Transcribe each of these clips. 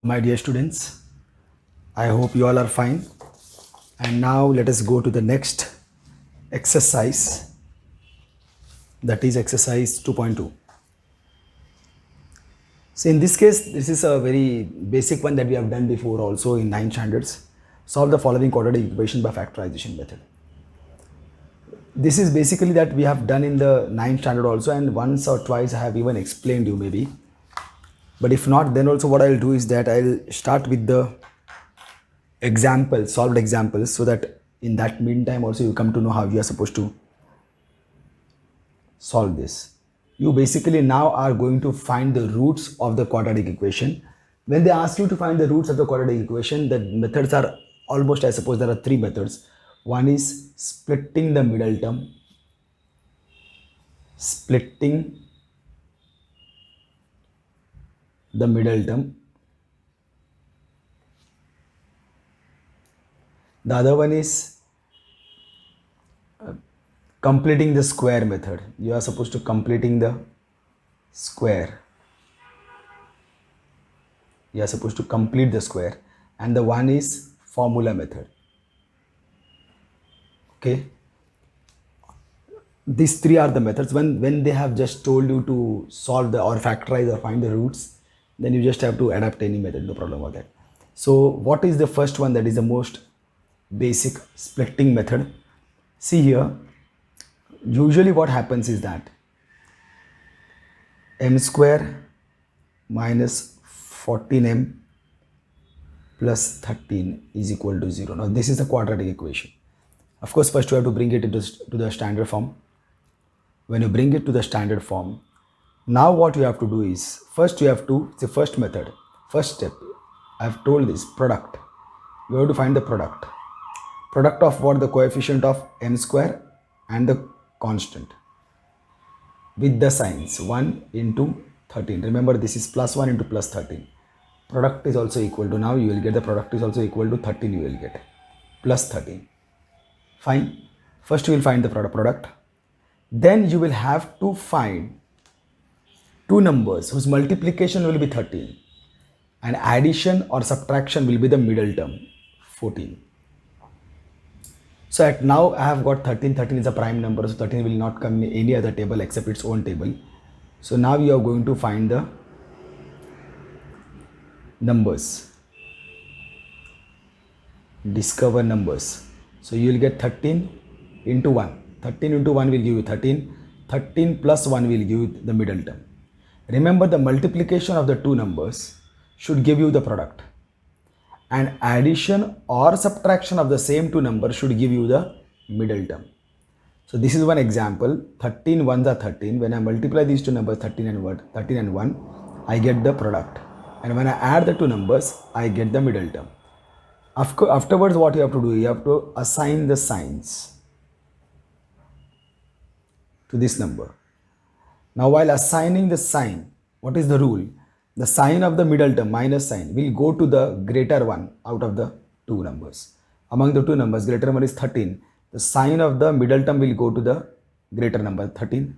My dear students, I hope you all are fine. And now let us go to the next exercise, that is exercise 2.2. So in this case, this is a very basic one that we have done before also in 9 standards. Solve the following quadratic equation by factorization method. This is basically that we have done in the 9th standard also, and once or twice I have even explained you maybe. But if not, then also what I'll do is that I'll start with the examples, solved examples, so that in that meantime also you come to know how you are supposed to solve this. You basically now are going to find the roots of the quadratic equation. When they ask you to find the roots of the quadratic equation, the methods are almost, I suppose there are three methods. One is splitting the middle term, splitting the middle term. The other one is completing the square method. You are supposed to completing the square. You are supposed to complete the square. And the one is formula method. Okay. These three are the methods. When they have just told you to solve the or factorize or find the roots, then you just have to adapt any method, no problem with that. So what is the first one, that is the most basic splitting method? See here, usually what happens is that m square minus 14m plus 13 is equal to 0. Now this is the quadratic equation. Of course, first you have to bring it to the standard form. When you bring it to the standard form, now what you have to do is, first you have to, the first method, first step, I have told this product. You have to find the product. Product of what? The coefficient of m square and the constant with the signs 1 into 13. Remember, this is plus 1 into plus 13. Product is also equal to, now you will get the product is also equal to 13, you will get plus 13. Fine. First you will find the product. Then you will have to find two numbers whose multiplication will be 13 and addition or subtraction will be the middle term 14. So at now I have got 13. 13 is a prime number, so 13 will not come in any other table except its own table. So now you are going to find the numbers, discover numbers. So you will get 13 into 1. 13 into 1 will give you 13. 13 plus 1 will give you the middle term. Remember, the multiplication of the two numbers should give you the product, and addition or subtraction of the same two numbers should give you the middle term. So this is one example. 13 ones are 13. When I multiply these two numbers, 13 and 1, I get the product. And when I add the two numbers, I get the middle term. Afterwards, what you have to do, you have to assign the signs to this number. Now while assigning the sign, what is the rule? The sign of the middle term, minus sign, will go to the greater one out of the two numbers. Among the two numbers, greater one is 13. The sign of the middle term will go to the greater number 13.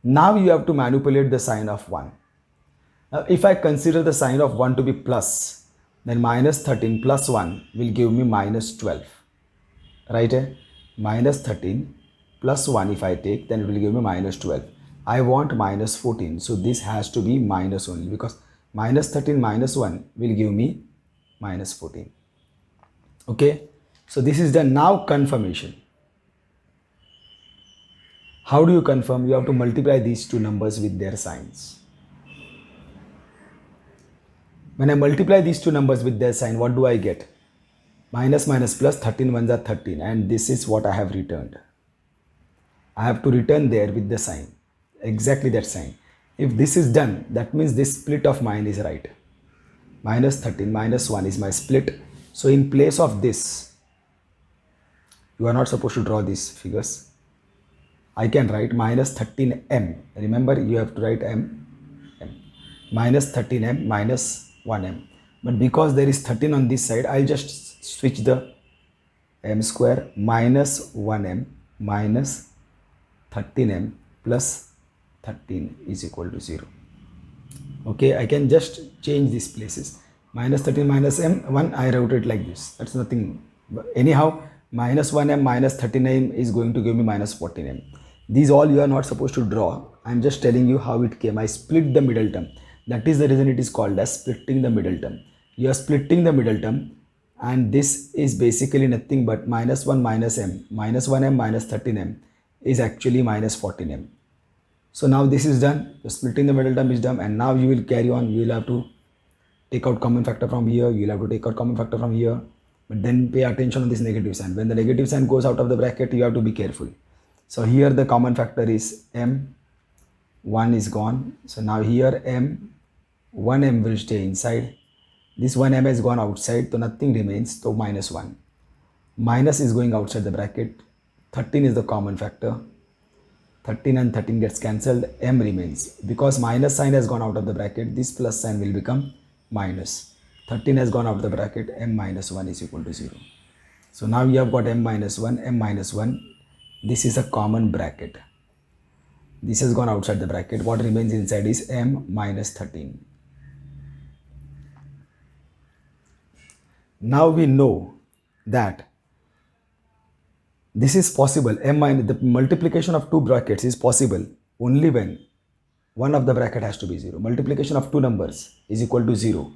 Now you have to manipulate the sign of 1. Now if I consider the sign of 1 to be plus, then minus 13 plus 1 will give me minus 12. Right? Minus 13 plus 1 if I take, then it will give me minus 12. I want minus 14. So this has to be minus only, because minus 13 minus 1 will give me minus 14. Okay. So this is the now confirmation. How do you confirm? You have to multiply these two numbers with their signs. When I multiply these two numbers with their sign, what do I get? Minus minus plus, 13 ones are 13, and this is what I have returned. I have to return there with the sign, exactly that sign. If this is done, that means this split of mine is right. Minus 13 minus 1 is my split. So in place of this, you are not supposed to draw these figures. I can write minus 13m. Remember, you have to write m. Minus 13m minus 1m. But because there is 13 on this side, I'll just switch the m square minus 1m minus 13m plus 13 is equal to 0. Okay, I can just change these places. minus 13 minus m 1, I wrote it like this. That's nothing. But anyhow, minus 1m minus 13m is going to give me minus 14m. These all you are not supposed to draw. I'm just telling you how it came. I split the middle term. That is the reason it is called as splitting the middle term. You are splitting the middle term, and this is basically nothing but minus 1 minus m minus 1m minus 13m is actually minus 14m. So now this is done. The splitting the middle term is done, and now you will carry on. You will have to take out common factor from here. You will have to take out common factor from here. But then pay attention on this negative sign. When the negative sign goes out of the bracket, you have to be careful. So here the common factor is m. 1 is gone. So now here m, 1m will stay inside. This 1m has gone outside, so nothing remains. So minus 1. Minus is going outside the bracket. 13 is the common factor. 13 and 13 gets cancelled, m remains. Because minus sign has gone out of the bracket, this plus sign will become minus. 13 has gone out of the bracket, m minus 1 is equal to 0. So now you have got m minus 1, m minus 1. This is a common bracket. This has gone outside the bracket. What remains inside is m minus 13. Now we know that this is possible. The multiplication of two brackets is possible only when one of the bracket has to be 0. Multiplication of two numbers is equal to 0.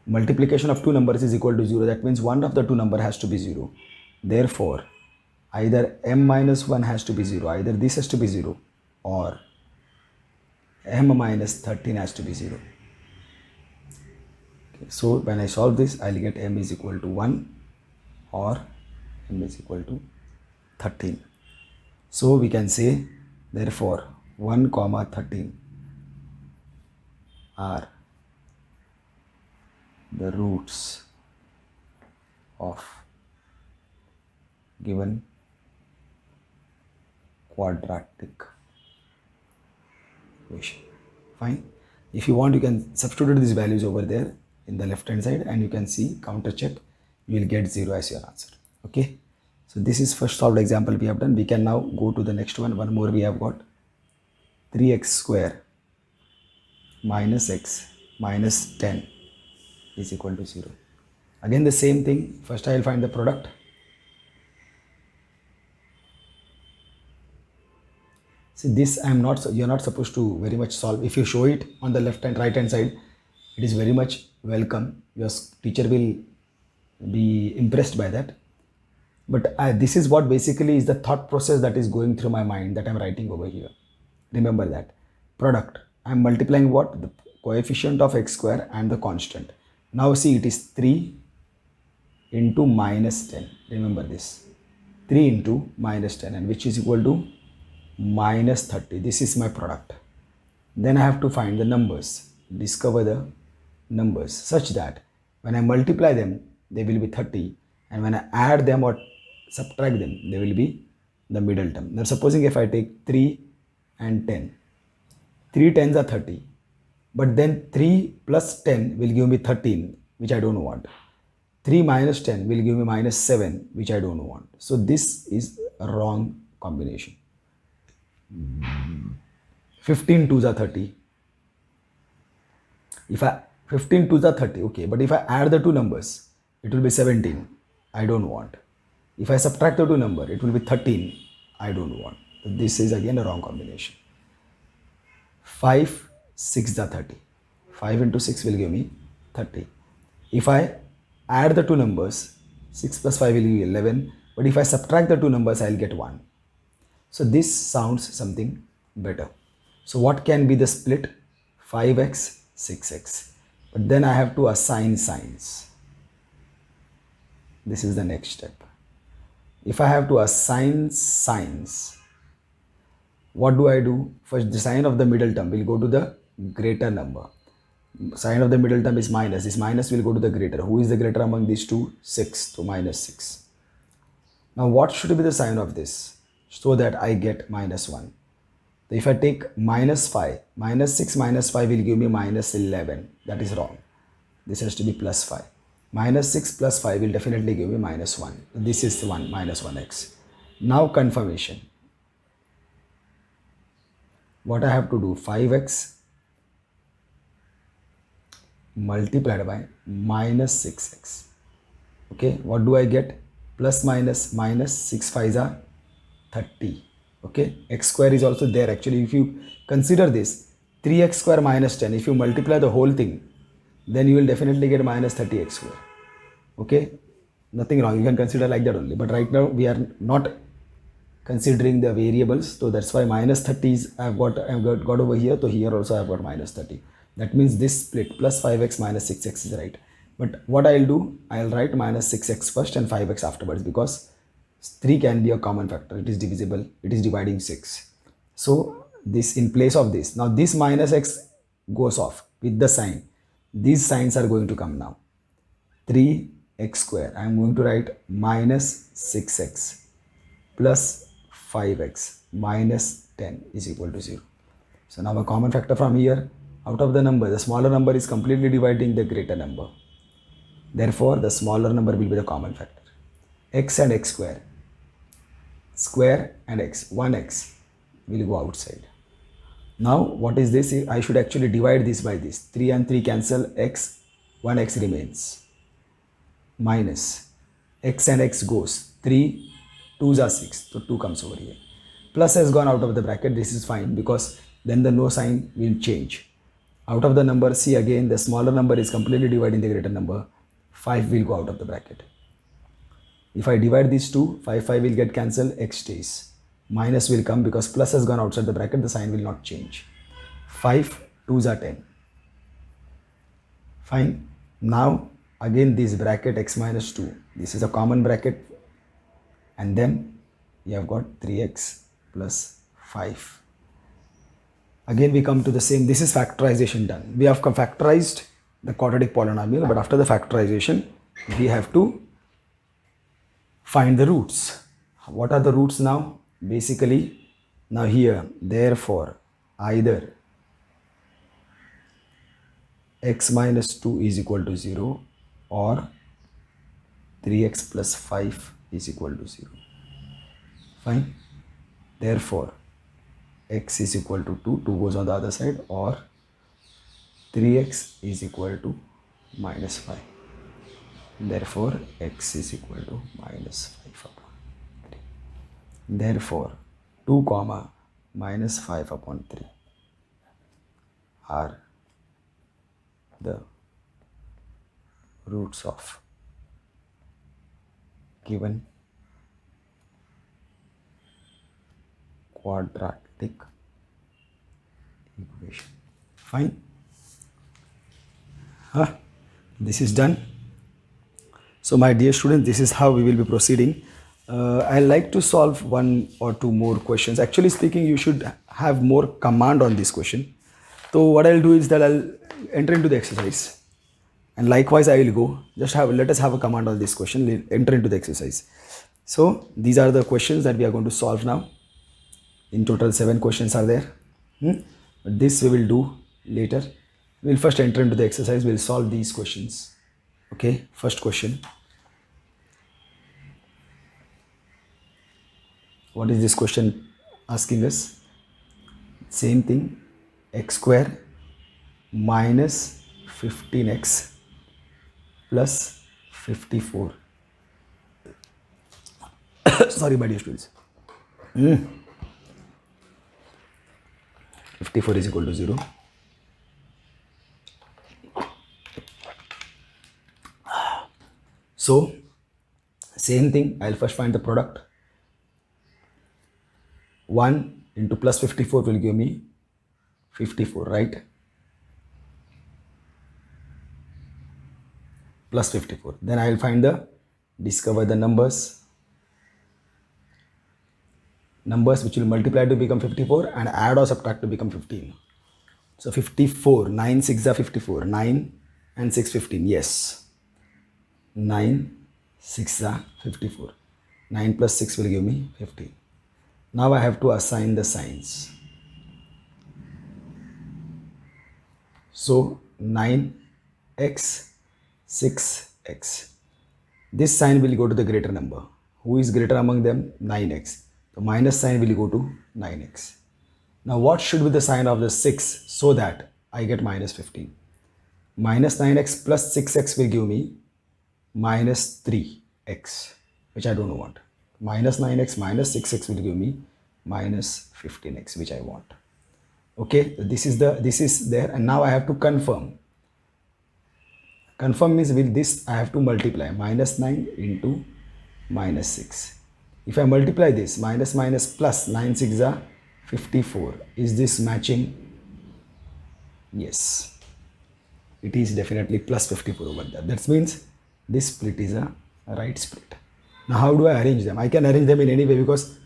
Multiplication of two numbers is equal to 0. That means one of the two number has to be 0. Therefore, either m minus 1 has to be 0. Either this has to be 0 or m minus 13 has to be 0. Okay, so when I solve this, I'll get m is equal to 1 or m is equal to 13. So we can say, therefore 1 comma 13 are the roots of given quadratic equation. Fine. If you want, you can substitute these values over there in the left hand side, and you can see, counter check, you will get 0 as your answer. Okay, so this is first solved example we have done. We can now go to the next one. One more we have got. 3x square minus x minus 10 is equal to 0. Again the same thing. First I will find the product. See, this you're not supposed to very much solve. If you show it on the left and right hand side, it is very much welcome. Your teacher will be impressed by that. But this is what basically is the thought process that is going through my mind that I'm writing over here. Remember that. Product. I'm multiplying what? The coefficient of x square and the constant. Now see, it is 3 into minus 10. Remember this. 3 into minus 10, and which is equal to minus 30. This is my product. Then I have to find the numbers. Discover the numbers such that when I multiply them, they will be 30. And when I add them or subtract them, they will be the middle term. Now supposing if I take 3 and 10. 3 tens are 30. But then 3 plus 10 will give me 13, which I don't want. 3 minus 10 will give me minus 7, which I don't want. So this is a wrong combination. 15 twos are 30. 15 twos are 30, okay. But if I add the two numbers, it will be 17. I don't want. If I subtract the two numbers, it will be 13. I don't want. This is again a wrong combination. 5, 6 are 30. 5 into 6 will give me 30. If I add the two numbers, 6 plus 5 will give me 11. But if I subtract the two numbers, I will get 1. So this sounds something better. So what can be the split? 5x, 6x. But then I have to assign signs. This is the next step. If I have to assign signs, what do I do? First, the sign of the middle term will go to the greater number. Sign of the middle term is minus. This minus will go to the greater. Who is the greater among these two? 6. So minus 6. Now what should be the sign of this? So that I get minus 1. So if I take minus 5, minus 6 minus 5 will give me minus 11. That is wrong. This has to be plus 5. Minus 6 plus 5 will definitely give me minus 1. This is 1, minus 1x. Now confirmation. What I have to do? 5x multiplied by minus 6x. Okay, what do I get? Plus minus minus 6 5s are 30. Okay, x square is also there. Actually, if you consider this 3x square minus 10, if you multiply the whole thing, then you will definitely get minus 30x square. Okay, nothing wrong, you can consider like that only, but right now we are not considering the variables, so that's why minus 30 is I've got over here. So here also I've got minus 30. That means this split plus 5x minus 6x is right. But what I'll do, I'll write minus 6x first and 5x afterwards, because 3 can be a common factor. It is divisible. It is dividing 6. So this in place of this. Now this minus x goes off with the sign. These signs are going to come now. 3x square. I am going to write minus 6x plus 5x minus 10 is equal to 0. So now a common factor from here, out of the number, the smaller number is completely dividing the greater number. Therefore, the smaller number will be the common factor. X and x square. Square and x. 1x will go outside. Now, what is this? I should actually divide this by this. 3 and 3 cancel, x, 1x remains. Minus x and x goes. 3 2s are 6, so 2 comes over here. Plus has gone out of the bracket. This is fine, because then the no sign will change. Out of the number, see again, the smaller number is completely dividing the greater number. 5 will go out of the bracket. If I divide these two, 5 will get cancelled, x stays. Minus will come because plus has gone outside the bracket, the sign will not change. 5 2s are 10. Fine. Now again this bracket x minus 2. This is a common bracket. And then you have got 3x plus 5. Again we come to the same, this is factorization done. We have factorized the quadratic polynomial, but after the factorization, we have to find the roots. What are the roots now? Basically, now here, therefore, either x minus 2 is equal to 0 or 3x plus 5 is equal to 0. Fine. Therefore, x is equal to 2, 2 goes on the other side, or 3x is equal to minus 5. Therefore, x is equal to minus 5 upon 3. Therefore, 2 comma minus 5 upon 3 are the roots of given quadratic equation. Fine. This is done. So my dear students, this is how we will be proceeding. I like to solve 1 or 2 more questions. Actually speaking, you should have more command on this question. So what I'll do is that I'll enter into the exercise, and likewise I will go. Let us have a command on this question. Enter into the exercise. So these are the questions that we are going to solve now. In total 7 questions are there. But this we will do later. We'll first enter into the exercise. We'll solve these questions. Okay, first question. What is this question asking us? Same thing. X square minus 15x plus 54. Sorry, my dear students. 54 is equal to 0. So, same thing, I'll first find the product. 1 into plus 54 will give me 54, right? Plus 54. Then I will discover the numbers which will multiply to become 54 and add or subtract to become 15. So 54, 9 6 are 54, 9 and 6 15, yes. 9 6 are 54. 9 plus 6 will give me 15. Now I have to assign the signs. So 9x, 6x. This sign will go to the greater number. Who is greater among them? 9x. The minus sign will go to 9x. Now what should be the sign of the 6 so that I get minus 15? Minus 9x plus 6x will give me minus 3x, which I don't want. Minus 9x minus 6x will give me minus 15x, which I want. Okay, this is there, and now I have to confirm. Confirm means with this I have to multiply minus 9 into minus 6. If I multiply this minus minus plus 9 6 are 54. Is this matching? Yes, it is definitely plus 54 over there. That means this split is a right split. Now how do I arrange them? I can arrange them in any way because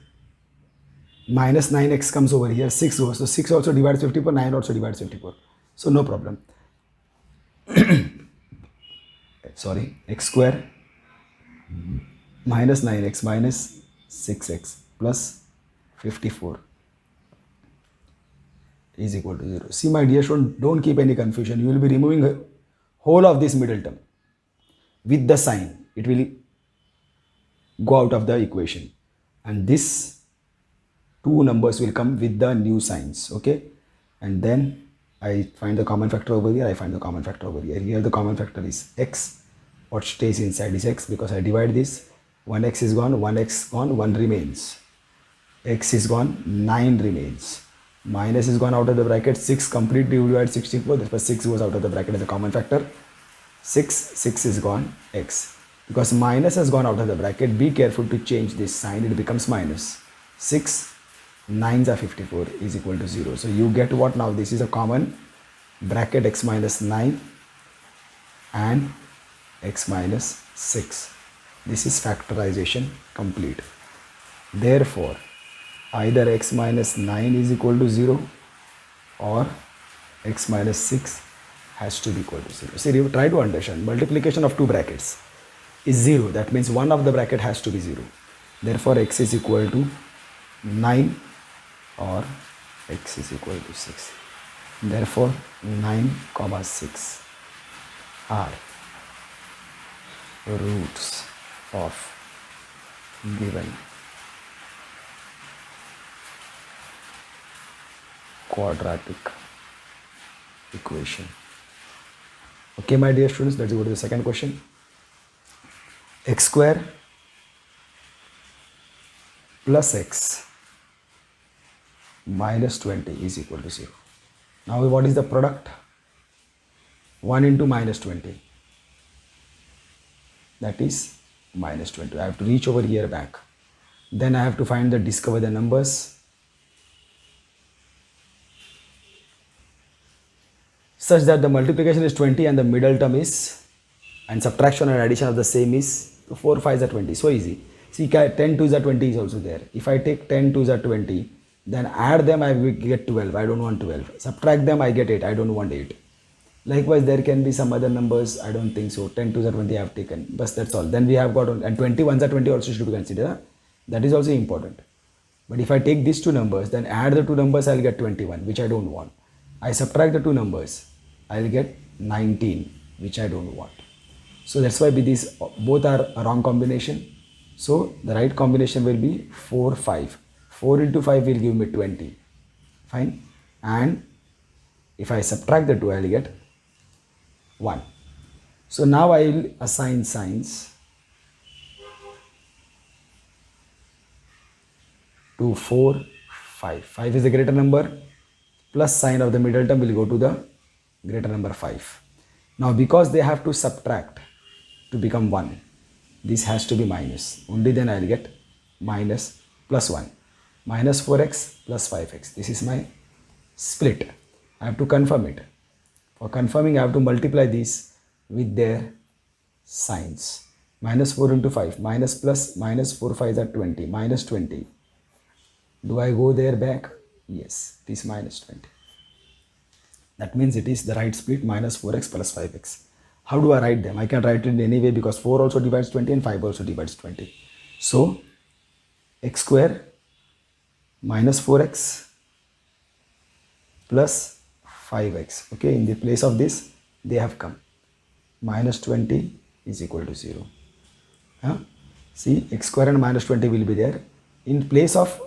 minus 9x comes over here, 6 goes. So 6 also divides 54, 9 also divides 54. So no problem. Sorry, x square minus 9x minus 6x plus 54 is equal to 0. See my dear student, don't keep any confusion. You will be removing a whole of this middle term with the sign. It will go out of the equation, and this two numbers will come with the new signs. Okay, and then I find the common factor over here. I find the common factor over here. Here the common factor is x. What stays inside is x because I divide this. 1x is gone, 1x gone, 1 remains. X is gone, 9 remains. Minus is gone out of the bracket, 6 completely divided 64, therefore 6 goes out of the bracket as a common factor. 6 is gone, x. Because minus has gone out of the bracket, be careful to change this sign, it becomes minus. 6, 9s are 54 is equal to 0. So you get what now? This is a common bracket x minus 9 and x minus 6. This is factorization complete. Therefore, either x minus 9 is equal to 0 or x minus 6 has to be equal to 0. See, try to understand. Multiplication of two brackets is 0. That means one of the bracket has to be 0. Therefore, x is equal to 9 or x is equal to 6. Therefore, 9 comma 6 are roots of given quadratic equation. Okay, my dear students, let's go to the second question. X square plus x minus 20 is equal to 0. Now what is the product? 1 into minus 20. That is minus 20. I have to reach over here back. Then I have to discover the numbers such that the multiplication is 20 and the middle term is, and subtraction and addition of the same is 4 5s are 20. So easy. See, 10 2s are 20 is also there. If I take 10 2s are 20, then add them, I will get 12. I don't want 12. Subtract them, I get 8. I don't want 8. Likewise, there can be some other numbers. I don't think so. 10 2s are 20 I have taken. But that's all. Then we have got, and 21s are 20 also should be considered. That is also important. But if I take these two numbers, then add the two numbers, I'll get 21, which I don't want. I subtract the two numbers, I'll get 19, which I don't want. So that's why these both are a wrong combination. So the right combination will be 4 5. 4 into 5 will give me 20. Fine. And if I subtract the 2, I'll get 1. So now I will assign signs to 4 5. 5 is a greater number, plus sign of the middle term will go to the greater number 5. Now because they have to subtract to become 1, this has to be minus. Only then I will get minus plus 1. Minus 4x plus 5x. This is my split. I have to confirm it. For confirming, I have to multiply these with their signs. Minus 4 into 5. Minus plus minus 4 5s are 20. Minus 20. Do I go there back? Yes. It is minus 20. That means it is the right split, minus 4x plus 5x. How do I write them? I can write it in any way because 4 also divides 20 and 5 also divides 20. So, x square minus 4x plus 5x. Okay, in the place of this, they have come. Minus 20 is equal to 0. See, x square and minus 20 will be there. In place of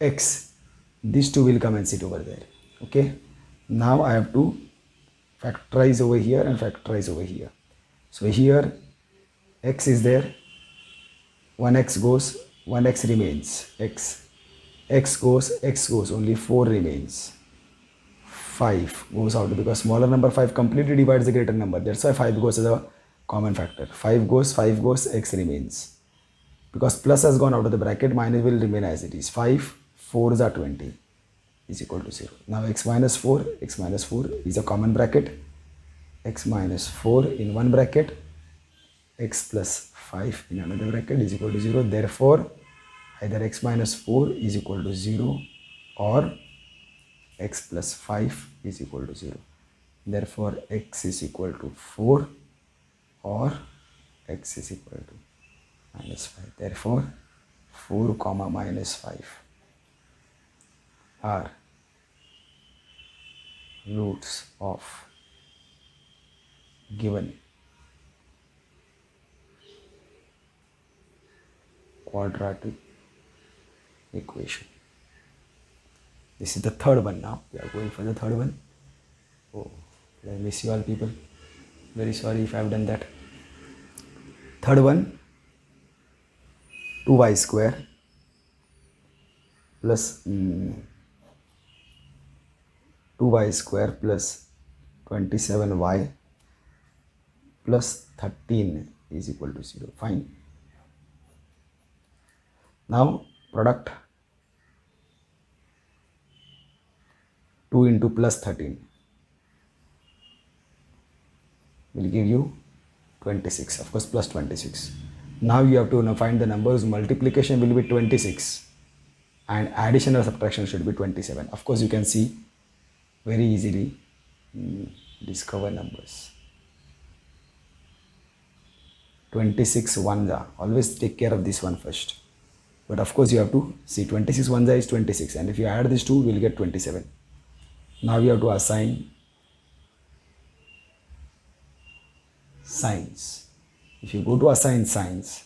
x, these two will come and sit over there. Okay. Now I have to Factorize over here and factorize over here. So here x is there, 1x goes, 1x remains, x goes, only 4 remains. 5 goes out because smaller number 5 completely divides the greater number. That's why 5 goes as a common factor. 5 goes, x remains. Because plus has gone out of the bracket, minus will remain as it is. 5 4s are 20 is equal to 0. Now x minus 4 is a common bracket. X minus 4 in one bracket, x plus 5 in another bracket is equal to 0. Therefore, either x minus 4 is equal to 0 or x plus 5 is equal to 0. Therefore, x is equal to 4 or x is equal to minus 5. Therefore, 4 comma minus 5 are roots of given quadratic equation. This is the third one now. We are going for the third one. Oh, I miss you all people. Very sorry if I have done that. Third one, 2y square plus 2y square plus 27y plus 13 is equal to 0. Fine. Now product 2 into plus 13 will give you 26. Of course, plus 26. Now you have to find the numbers. Multiplication will be 26 and addition or subtraction should be 27. Of course, you can see very easily discover numbers. 26 ones are. Always take care of this one first. But of course, you have to see 26 ones is 26, and if you add these two, we will get 27. Now you have to assign signs. If you go to assign signs,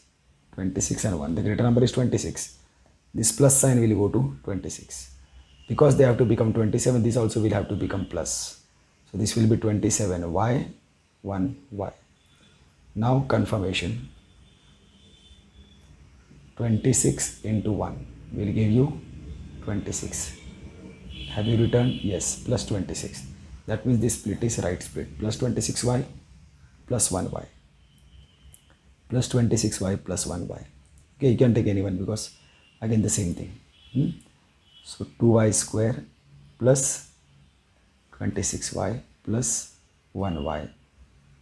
26 and 1, the greater number is 26. This plus sign will go to 26. Because they have to become 27, this also will have to become plus. So this will be 27y, 1y. Now confirmation. 26 into 1 will give you 26. Have you returned? Yes, plus 26. That means this split is right split. Plus 26y plus 1y. Plus 26y plus 1y. Okay, you can take anyone because again the same thing. So 2y square plus 26y plus 1y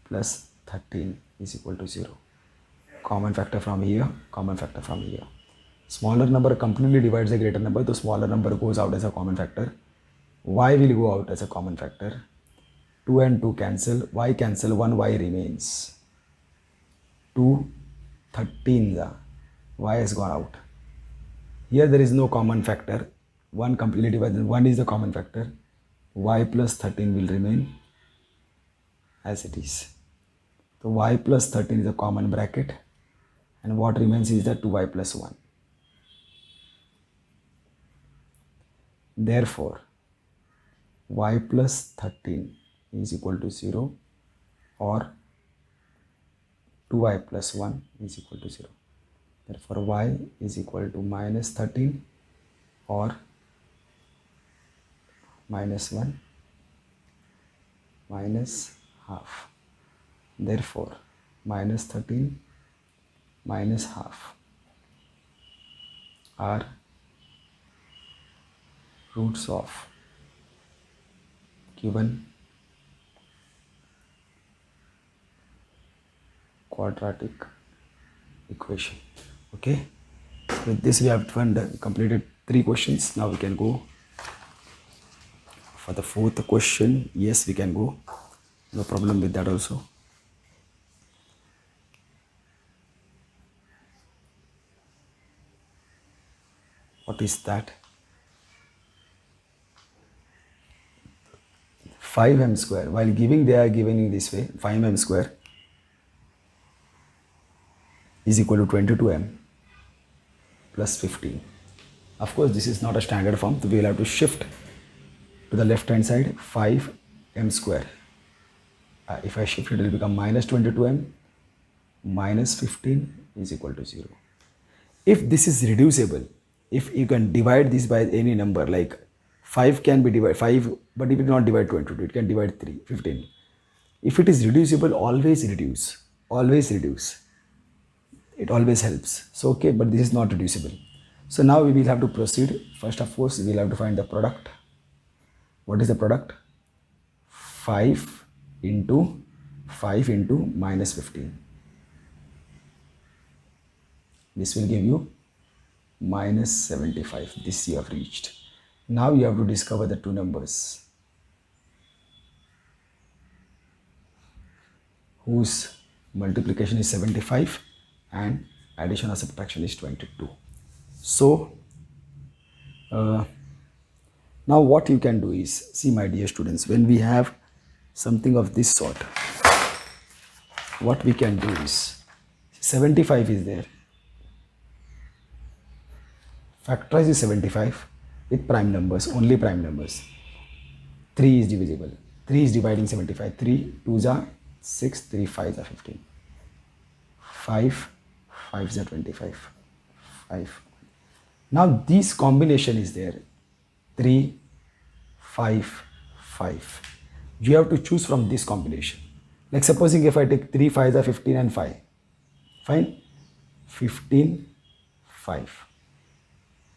plus 13 is equal to 0. Common factor from here, common factor from here. Smaller number completely divides the greater number, the smaller number goes out as a common factor. Y will go out as a common factor. 2 and 2 cancel, y cancel, 1y remains. 2 13s, y has gone out. Here there is no common factor. 1 completely divided, 1 is the common factor. Y plus 13 will remain as it is. So y plus 13 is a common bracket. And what remains is the 2y plus 1. Therefore, y plus 13 is equal to 0 or 2y plus 1 is equal to 0. Therefore, y is equal to minus 13 or minus 1 minus half. Therefore, minus 13 minus half are roots of given quadratic equation. Okay, with this we have completed 3 questions. Now we can go for the 4th question. Yes, we can go, no problem with that also. What is that? 5m square. While giving, they are giving in this way. 5m square is equal to 22m plus 15. Of course, this is not a standard form, so we will have to shift to the left hand side. 5m square If I shift it will become minus 22m minus 15 is equal to 0. If this is reducible, if you can divide this by any number, like 5 can be divided 5, but it will not divide 22, it can divide 15. If it is reducible, always reduce, always reduce. It always helps. So okay, but this is not reducible. So now we will have to proceed. First of course, we will have to find the product. What is the product? 5 into minus 15. This will give you minus 75. This you have reached. Now you have to discover the two numbers whose multiplication is 75 and addition or subtraction is 22. So now what you can do is, see my dear students, when we have something of this sort, what we can do is, 75 is there, factorize is 75 with prime numbers, only prime numbers. 3 is divisible, 3 is dividing 75, 3 2s are 6, 3 5s are 15, 5 5s are 25, 5. Now this combination is there, 3 5 5. You have to choose from this combination. Like supposing if I take 3 5s are 15 and 5, fine, 15 5.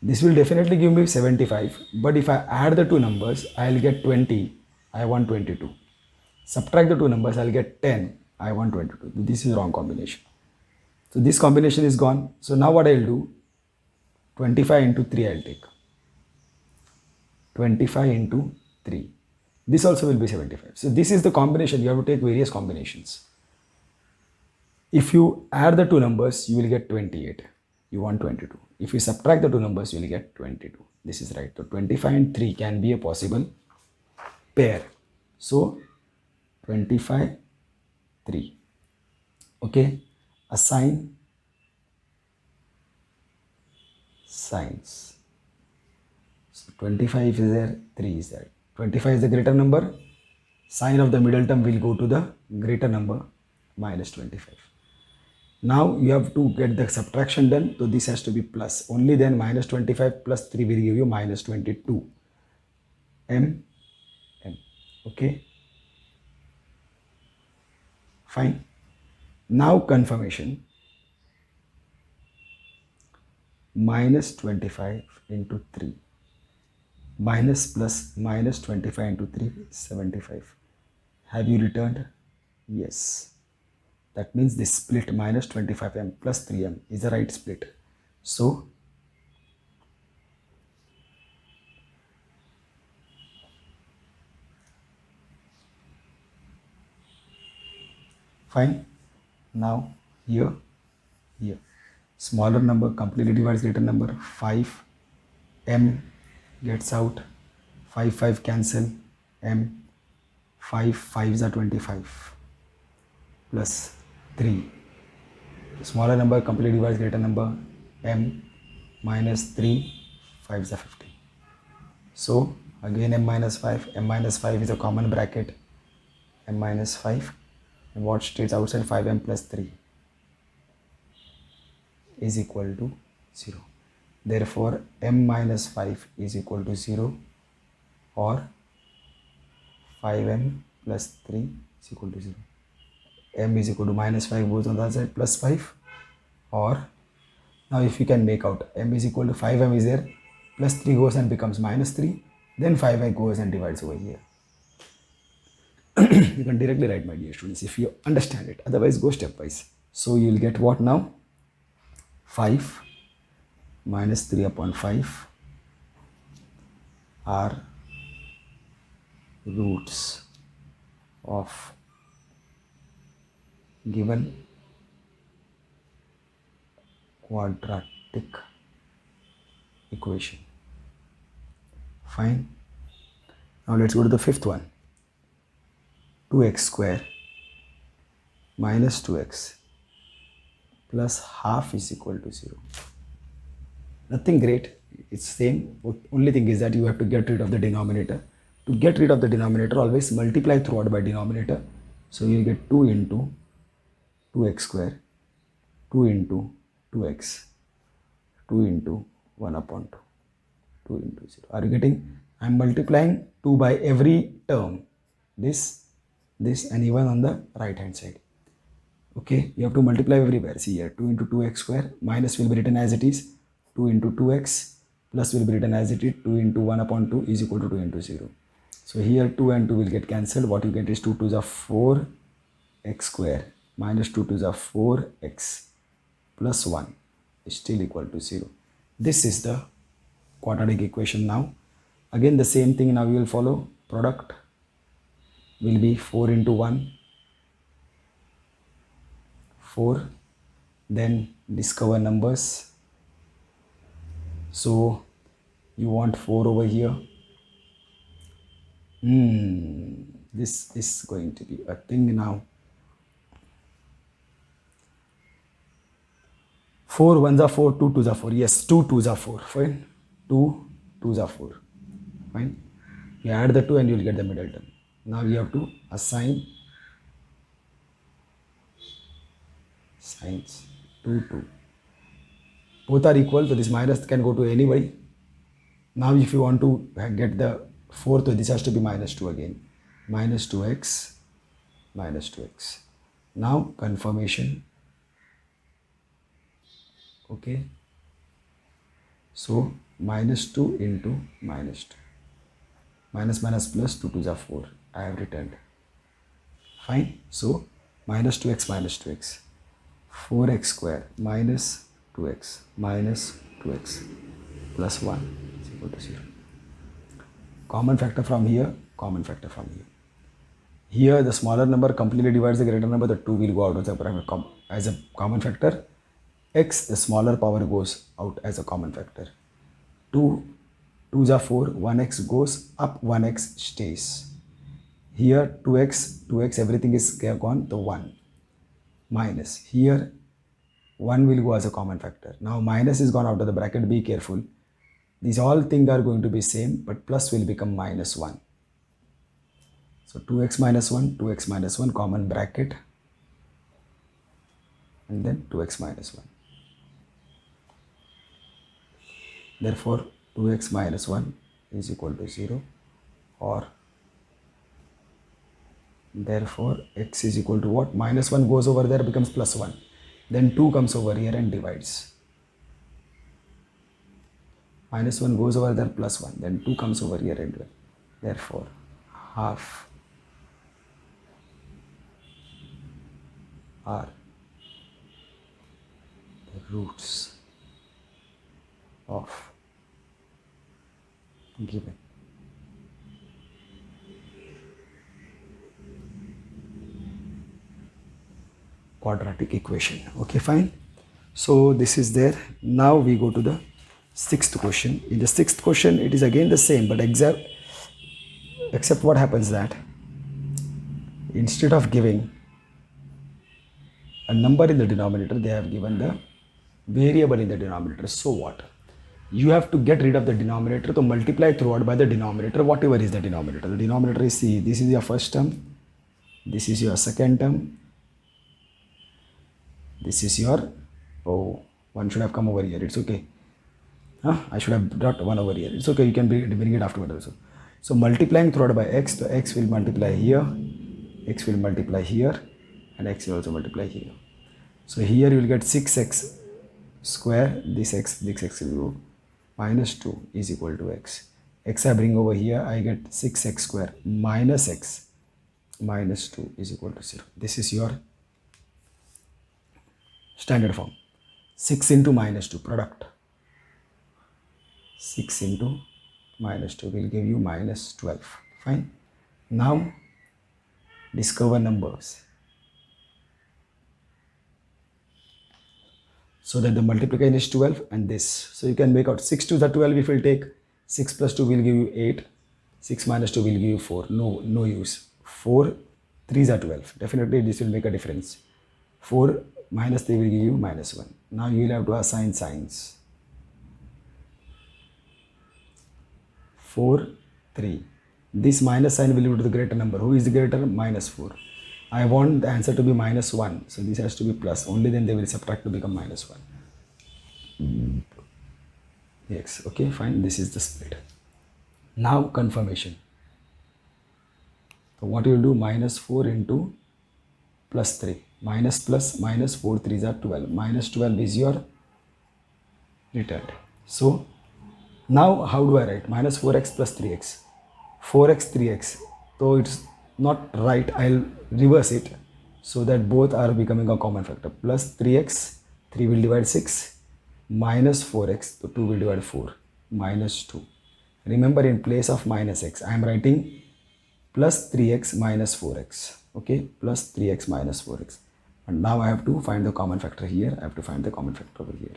This will definitely give me 75, but if I add the two numbers, I'll get 20, I want 22. Subtract the two numbers, I'll get 10, I want 22. This is wrong combination. So this combination is gone. So now what I'll do, 25 into 3 I'll take. 25 into 3. This also will be 75. So this is the combination. You have to take various combinations. If you add the two numbers, you will get 28. You want 22. If you subtract the two numbers, you will get 22. This is right. So 25 and 3 can be a possible pair. So 25, 3. Okay. Assign signs. So 25 is there, 3 is there. 25 is the greater number. Sign of the middle term will go to the greater number, minus 25. Now you have to get the subtraction done. So this has to be plus. Only then minus 25 plus 3 will give you minus 22. M. Okay. Fine. Now confirmation. Minus 25 into 3. Minus plus minus 25 into 3 is 75. Have you returned? Yes. That means this split minus 25m plus 3m is the right split. So fine. Now here, smaller number completely divides greater number. 5 m gets out, 5 5 cancel, m, 5 5s are 25 plus 3. Smaller number completely divides greater number, m, minus 3 5s are 50. So again m minus 5 is a common bracket, m minus 5, and what stays outside, 5m plus 3 is equal to 0. Therefore m minus 5 is equal to 0, or 5m plus 3 is equal to 0. M is equal to minus 5 goes on the other side, plus 5, or now if you can make out, m is equal to 5m is there, plus 3 goes and becomes minus 3, then 5m goes and divides over here. You can directly write, my dear students, if you understand it. Otherwise go stepwise. So you will get what now? 5 minus 3 upon 5 are roots of given quadratic equation. Fine. Now let's go to the fifth one. 2x square minus 2x plus half is equal to 0. Nothing great, it's same. Only thing is that you have to get rid of the denominator. To get rid of the denominator, always multiply throughout by denominator. So you'll get 2 into 2x square, 2 into 2x, 2 into 1 upon 2, 2 into 0. Are you getting? I'm multiplying 2 by every term. This, and even on the right hand side. Okay, you have to multiply everywhere. See here, 2 into 2x square, minus will be written as it is, 2 into 2x, plus will be written as it is, 2 into 1 upon 2 is equal to 2 into 0. So here 2 and 2 will get cancelled. What you get is 2 2s are 4 x square minus 2 2s are 4x plus 1 is still equal to 0. This is the quadratic equation now. Again the same thing now you will follow. Product will be 4 into 1, 4. Then discover numbers. So you want 4 over here. This is going to be a thing now. 4 1s are 4, 2 2s are 4. Yes, 2 2s are 4. Fine. 2 2s are 4. Fine. You add the 2 and you will get the middle term. Now you have to assign signs 2 2. Both are equal, so this minus can go to anybody. Now if you want to get the fourth, this has to be minus 2 again. Minus 2x, minus 2x. Now confirmation. Okay. So minus 2 into minus 2. Minus minus plus 2 2s are 4. I have returned. Fine. So minus 2x minus 2x. 4x square minus 2x minus 2x plus 1 is equal to 0. Common factor from here, common factor from here. Here the smaller number completely divides the greater number, the 2 will go out as a common factor. X, the smaller power, goes out as a common factor. 2 2s are 4, 1x goes up, 1x stays. Here 2x, everything is gone, the 1 minus. Here 1 will go as a common factor. Now minus is gone out of the bracket, be careful. These all things are going to be same, but plus will become minus 1. So 2x minus 1, 2x minus 1, common bracket, and then 2x minus 1. Therefore 2x minus 1 is equal to 0, or therefore x is equal to what? Minus 1 goes over there, becomes plus 1. Then 2 comes over here and divides. Minus 1 goes over there, plus 1. Then 2 comes over here and divides. Therefore half are the roots of given quadratic equation. Okay, fine. So this is there. Now we go to the sixth question. In the sixth question, it is again the same, but except what happens that instead of giving a number in the denominator, they have given the variable in the denominator. So what? You have to get rid of the denominator to multiply throughout by the denominator, whatever is the denominator. The denominator is, see, this is your first term, this is your second term, this is your, oh, one should have come over here, it's okay. I should have brought one over here. It's okay, you can bring it afterward also. So multiplying throughout by x, the x will multiply here, x will multiply here, and x will also multiply here. So here you will get 6x square, this x will go minus 2 is equal to x. X I bring over here, I get 6x square minus x minus 2 is equal to 0. This is your standard form. 6 into minus 2, product. 6 into minus 2 will give you minus 12. Fine. Now discover numbers. So that the multiplication is 12 and this. So you can make out 6 to the 12. If we take 6 plus 2 will give you 8. 6 minus 2 will give you 4. No use. 4 3s are 12. Definitely this will make a difference. 4 minus 3 will give you minus 1. Now you will have to assign signs. 4 3. This minus sign will go to the greater number. Who is the greater? Minus 4. I want the answer to be minus 1. So this has to be plus. Only then they will subtract to become minus 1. X. Okay, fine. This is the split. Now confirmation. So what you will do, minus 4 into plus 3. Minus plus minus 4 3s are 12. Minus 12 is your returned. So now how do I write? Minus 4x plus 3x. 4x 3x. So it's not right. I'll reverse it so that both are becoming a common factor. Plus 3x, 3 will divide 6. Minus 4x, so 2 will divide 4. Minus 2. Remember, in place of minus x, I am writing plus 3x minus 4x. Okay, plus 3x minus 4x. And now I have to find the common factor here. I have to find the common factor over here.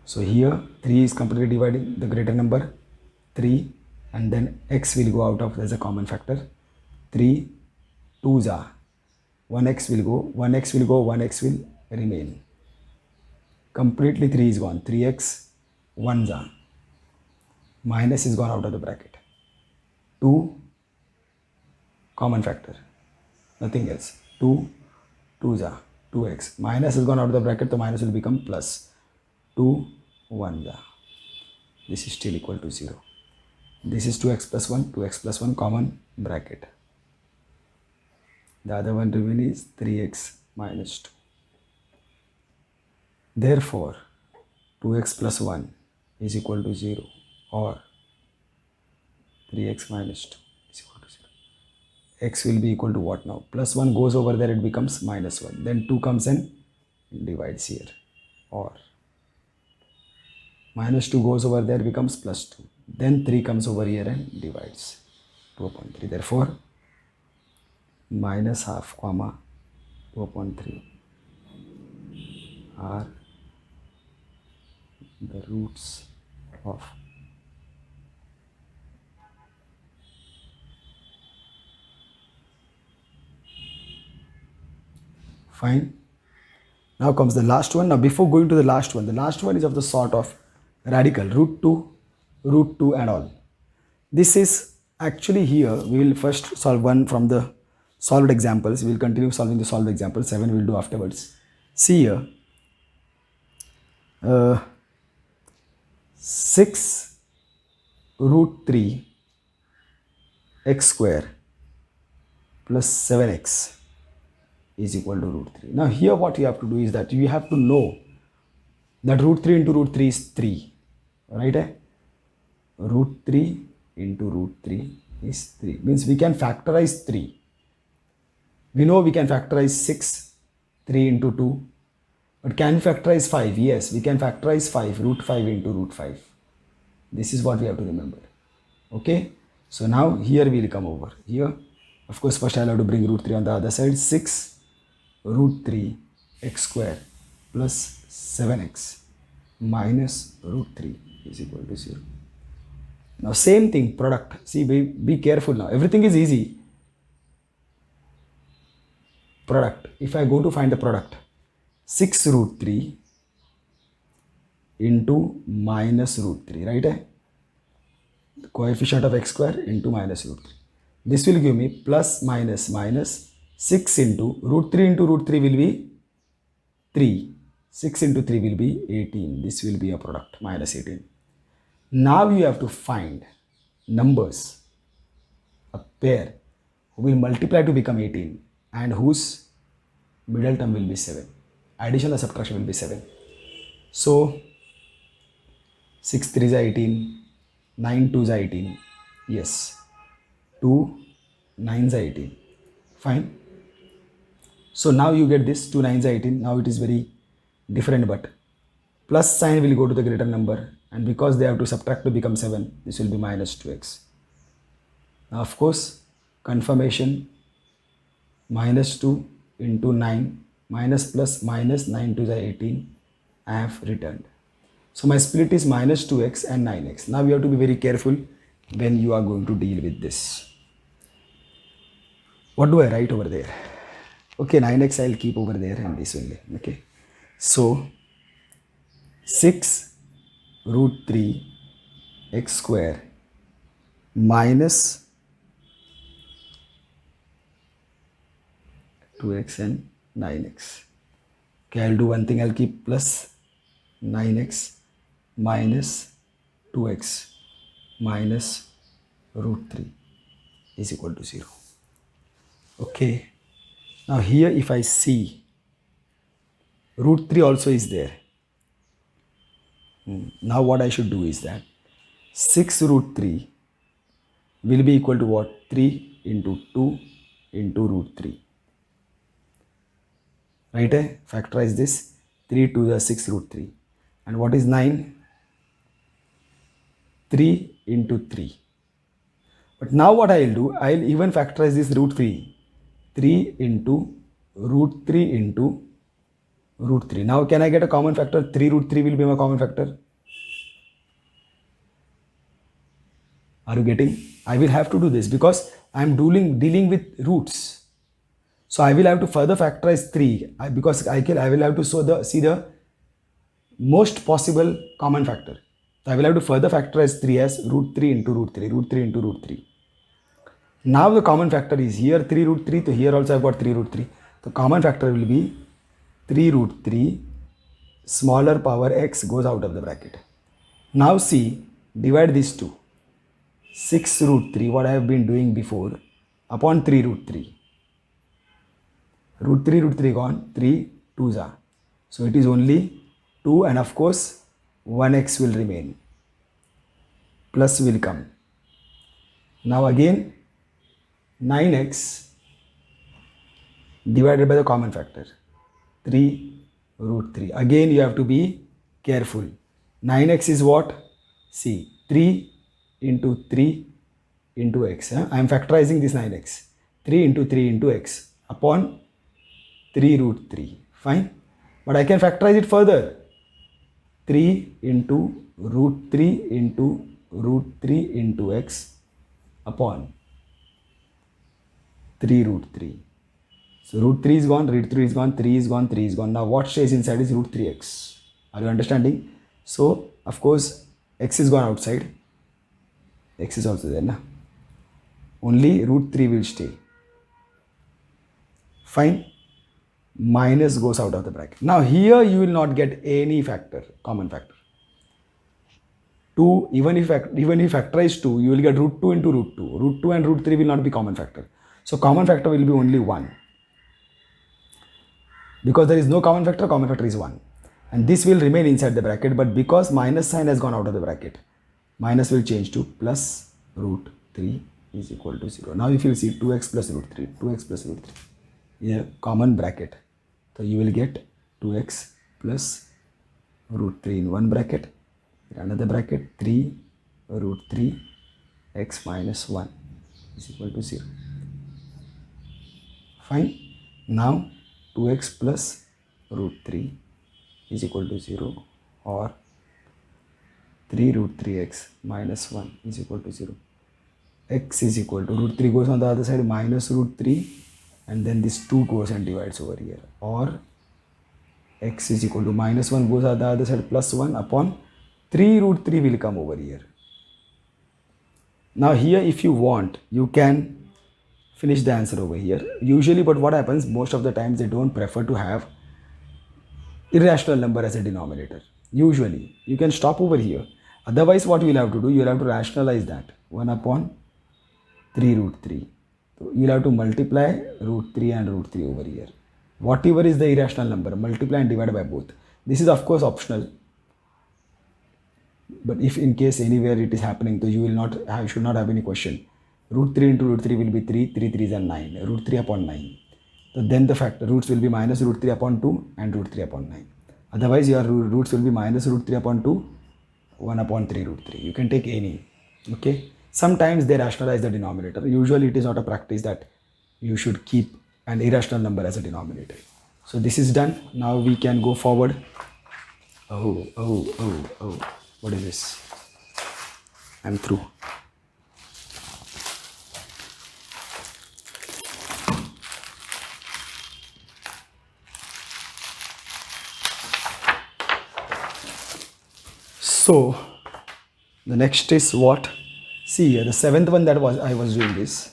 So here 3 is completely dividing the greater number 3, and then x will go out of as a common factor. 3 2s are 1x will go, 1x will go, 1x will remain. Completely 3 is gone. 3x 1s are. Minus is gone out of the bracket. 2 common factor. Nothing else. 2 2s are 2x. Minus is gone out of the bracket, so minus will become plus. 2 1s are. This is still equal to 0. This is 2x plus 1, 2x plus 1 common bracket. The other one remaining is 3x minus 2. Therefore, 2x plus 1 is equal to 0, or 3x minus 2 is equal to 0. X will be equal to what now? Plus 1 goes over there, it becomes minus 1. Then 2 comes and divides here, or minus 2 goes over there, becomes plus 2. Then 3 comes over here and divides 2 upon 3. Therefore, minus half comma 2 upon 3 are the roots of fine. Now comes the last one. Now before going to the last one is of the sort of radical root 2 and all. This is actually here we will first solve one from the solved examples. We will continue solving the solved examples. 7 we will do afterwards. See here, 6 root 3 x square plus 7x is equal to root 3. Now here what you have to do is that you have to know that root 3 into root 3 is 3, right? Root 3 into root 3 is 3. Means we can factorize 3. We know we can factorize 6, 3 into 2. But can we factorize 5? Yes, we can factorize 5, root 5 into root 5. This is what we have to remember. Okay, so now here we will come over. Here, of course, first I'll have to bring root 3 on the other side. 6 root 3 x square plus 7x minus root 3 is equal to 0. Now same thing, product. See, be careful now. Everything is easy. Product. If I go to find the product, 6 root 3 into minus root 3, right? The coefficient of x square into minus root 3. This will give me plus minus minus 6 into root 3 into root 3 will be 3. 6 into 3 will be 18. This will be a product, minus 18. Now you have to find numbers, a pair who will multiply to become 18 and whose middle term will be 7. Addition or subtraction will be 7. So 6 3s are 18, 9 2s are 18. Yes, 2 9s are 18. Fine. So now you get this 2 9s are 18. Now it is very different, but plus sign will go to the greater number, and because they have to subtract to become 7, this will be minus 2x. Now of course, confirmation, minus 2 into 9 minus plus minus 9 2s are 18. I have returned. So my split is minus 2x and 9x. Now you have to be very careful when you are going to deal with this. What do I write over there? Okay, 9x I'll keep over there and this only. Okay, so 6 root 3 x square minus 2x and 9x. Okay, I'll do one thing, I'll keep plus 9x minus 2x minus root 3 is equal to 0. Okay, now here if I see root 3 also is there. Now what I should do is that 6 root 3 will be equal to what? 3 into 2 into root 3. Right? Factorize this. 3 to the 6 root 3. And what is 9? 3 into 3. But now what I will do, I will even factorize this root 3. 3 into root 3 into root 3. Now can I get a common factor? 3 root 3 will be my common factor. Are you getting? I will have to do this because I am dealing with roots. So I will have to further factorize 3 because I will have to see the most possible common factor. So I will have to further factorize 3 as root 3 into root 3, root 3 into root 3. Now the common factor is here 3 root 3, so here also I have got 3 root 3. The common factor will be 3 root 3 smaller power x goes out of the bracket. Now see, divide these two. 6 root 3, what I have been doing before, upon 3 root 3. Root 3 gone, 3 2s are. So it is only 2 and of course 1x will remain. Plus will come. Now again 9x divided by the common factor. 3 root 3. Again you have to be careful. 9x is what? See, 3 into 3 into x. I am factorizing this 9x. 3 into 3 into x upon 3 root 3. Fine. But I can factorize it further. 3 into root 3 into root 3 into x upon 3 root 3. So root 3 is gone, root 3 is gone, 3 is gone, 3 is gone. Now what stays inside is root 3x. Are you understanding? So of course x is gone outside. X is also there. Na? Only root 3 will stay. Fine. Minus goes out of the bracket. Now here you will not get any factor, common factor. 2, even if you factorize 2, you will get root 2 into root 2. Root 2 and root 3 will not be common factor. So common factor will be only 1. Because there is no common factor is 1. And this will remain inside the bracket, but because minus sign has gone out of the bracket, minus will change to plus root 3 is equal to 0. Now if you see 2x plus root 3, 2x plus root 3 in a common bracket. So you will get 2x plus root 3 in one bracket, in another bracket 3 root 3 x minus 1 is equal to 0. Fine. Now 2x plus root 3 is equal to 0 or 3 root 3x minus 1 is equal to 0. X is equal to root 3 goes on the other side minus root 3 and then this 2 goes and divides over here, or x is equal to minus 1 goes on the other side plus 1 upon 3 root 3 will come over here. Now here if you want you can finish the answer over here usually, but what happens most of the times they don't prefer to have irrational number as a denominator. Usually you can stop over here, otherwise what you will have to do, you will have to rationalize that 1 upon 3 root 3. So you will have to multiply root 3 and root 3 over here. Whatever is the irrational number, multiply and divide by both. This is of course optional, but if in case anywhere it is happening, so you will not have, should not have any question. Root 3 into root 3 will be 3, 3 3s are 9, root 3 upon 9. So then the factor roots will be minus root 3 upon 2 and root 3 upon 9. Otherwise your roots will be minus root 3 upon 2, 1 upon 3 root 3. You can take any. Okay. Sometimes they rationalize the denominator. Usually it is not a practice that you should keep an irrational number as a denominator. So this is done. Now we can go forward. Oh. What is this? I'm through. So the next is what? See here, the seventh one that I was doing this.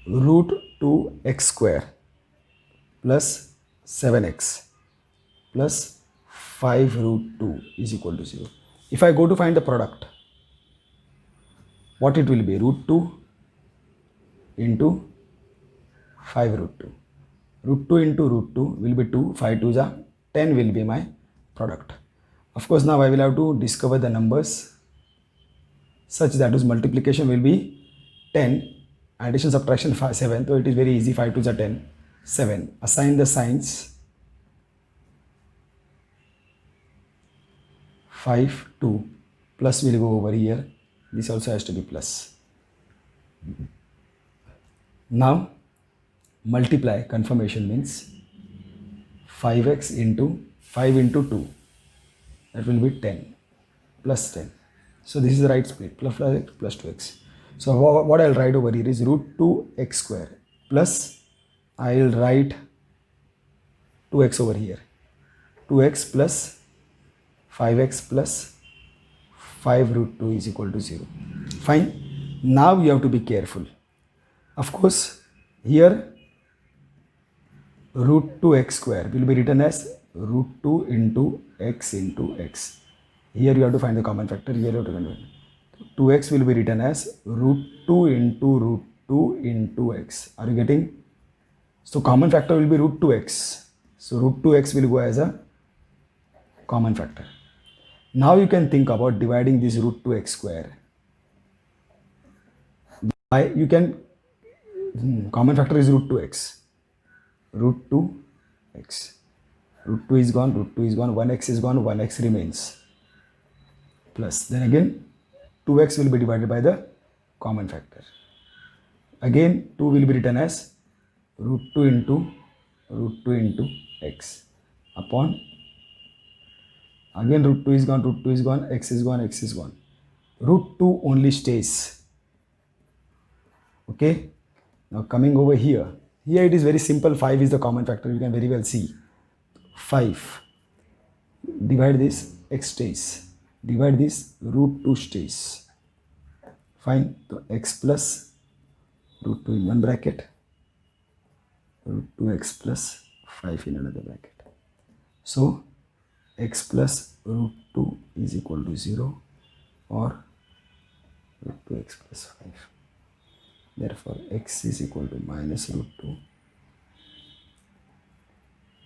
root 2x square plus 7x plus 5 root 2 is equal to 0. If I go to find the product, what it will be? Root 2 into 5 root 2. Root 2 into root 2 will be 2, 5 2s are 10 will be my product. Of course, now I will have to discover the numbers such that whose multiplication will be 10, addition subtraction 5, 7, so it is very easy, 5 2s are 10, 7. Assign the signs, 5 2 plus will go over here, this also has to be plus. Now multiply, confirmation means 5x into 5 into 2, that will be 10 plus 10. So this is the right split, plus 2x. So what I'll write over here is root 2x square plus I'll write 2x over here, 2x plus 5x plus 5 root 2 is equal to 0. Fine. Now you have to be careful. Of course, here root 2x square will be written as root 2 into x into x. Here you have to find the common factor. Here you have to find 2x will be written as root 2 into root 2 into x. Are you getting? So common factor will be root 2x. So root 2x will go as a common factor. Now you can think about dividing this root 2x square by, you can, common factor is root 2x. Root 2x. Root 2 is gone, root 2 is gone, 1x is gone, 1x remains. Plus, then again 2x will be divided by the common factor. Again 2 will be written as root 2 into x upon, again root 2 is gone, root 2 is gone, x is gone, x is gone. Root 2 only stays. Okay. Now coming over here, here it is very simple, 5 is the common factor, you can very well see. 5, divide this, x stays, divide this, root 2 stays. Fine. So x plus root 2 in one bracket, root 2x plus 5 in another bracket. So x plus root 2 is equal to 0 or root 2x plus 5. Therefore x is equal to minus root 2,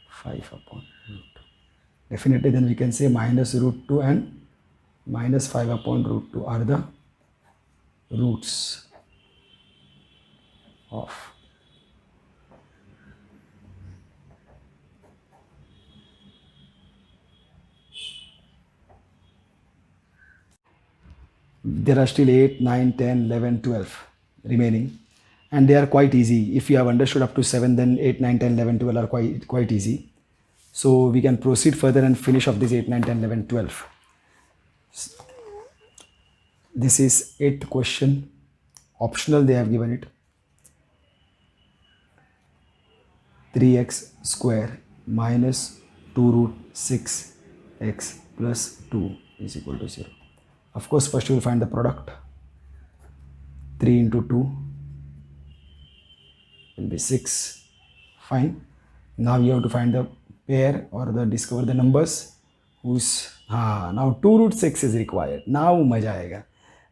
5 upon root 2. Definitely then we can say minus root 2 and minus 5 upon root 2 are the roots of there are still 8, 9, 10, 11, 12 remaining, and they are quite easy. If you have understood up to 7, then 8, 9, 10, 11, 12 are quite easy. So we can proceed further and finish off this 8, 9, 10, 11, 12. This is 8th question, optional they have given it. 3x square minus 2 root 6x plus 2 is equal to 0. Of course, first you will find the product. 3 into 2 will be 6. Fine. Now you have to find the pair or the discover the numbers whose now 2 root 6 is required. Now maja aayega.